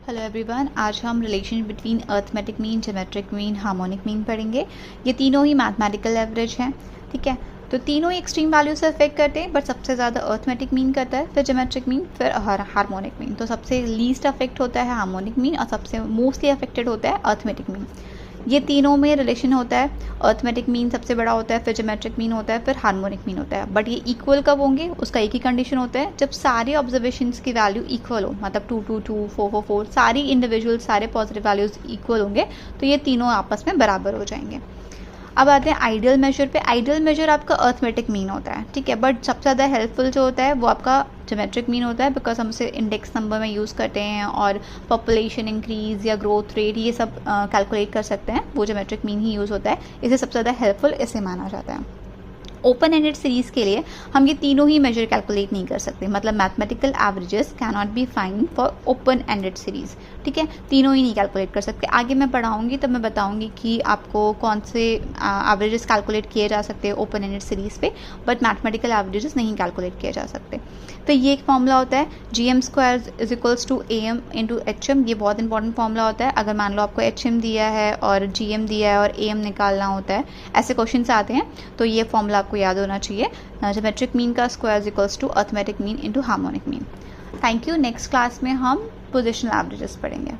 Hello everyone, आज हम relation between arithmetic mean, geometric mean, harmonic mean पढ़ेंगे। ये तीनों ही मैथमेटिकल एवरेज हैं, ठीक है। तो तीनों ही एक्सट्रीम वैल्यू से अफेक्ट करते हैं, बट सबसे ज़्यादा अर्थमेटिक मीन करता है, फिर ज्योमेट्रिक मीन, फिर हार्मोनिक मीन। तो सबसे लीस्ट अफेक्ट होता है हार्मोनिक मीन और सबसे मोस्टली अफेक्टेड होता है अर्थमेटिक मीन। ये तीनों में रिलेशन होता है, अर्थमेटिक मीन सबसे बड़ा होता है, फिर ज्योमेट्रिक मीन होता है, फिर हार्मोनिक मीन होता है। बट ये इक्वल कब होंगे, उसका एक ही कंडीशन होता है, जब सारे ऑब्जर्वेशंस की वैल्यू इक्वल हो, मतलब 2 2 2 4 4 4 सारी इंडिविजुअल सारे पॉजिटिव वैल्यूज इक्वल होंगे, तो ये तीनों आपस में बराबर हो जाएंगे। अब आते हैं आइडियल मेजर पे। आइडियल मेजर आपका अर्थमेटिक मीन होता है, ठीक है, बट सबसे ज़्यादा हेल्पफुल जो होता है वो आपका ज्योमेट्रिक मीन होता है, बिकॉज हम उसे इंडेक्स नंबर में यूज़ करते हैं और पॉपुलेशन इंक्रीज या ग्रोथ रेट ये सब कैलकुलेट कर सकते हैं, वो ज्योमेट्रिक मीन ही यूज़ होता है। इसे सबसे ज़्यादा हेल्पफुल इसे माना जाता है। ओपन एंडेड सीरीज के लिए हम ये तीनों ही मेजर कैलकुलेट नहीं कर सकते, मतलब mathematical averages can not be find for open ended series, ठीक है। तीनों ही नहीं कैलकुलेट कर सकते। आगे मैं पढ़ाऊंगी तब मैं बताऊंगी कि आपको कौन से एवरेजेस कैलकुलेट किए जा सकते हैं ओपन एंडेड सीरीज पे, बट मैथमेटिकल एवरेजेस नहीं कैलकुलेट किए जा सकते। तो ये एक फॉर्मूला होता है GM² is equals to AM into HM। ये बहुत इंपॉर्टेंट फॉर्मूला होता है। अगर मान लो आपको HM दिया है और GM दिया है और AM निकालना होता है, ऐसे क्वेश्चन आते हैं, तो ये फॉर्मूला आपको याद होना चाहिए। ज्योमेट्रिक मीन का square is equals to arithmetic mean into harmonic mean. Thank you. Next class में हम पोजिशनल एवरेजेस पढ़ेंगे।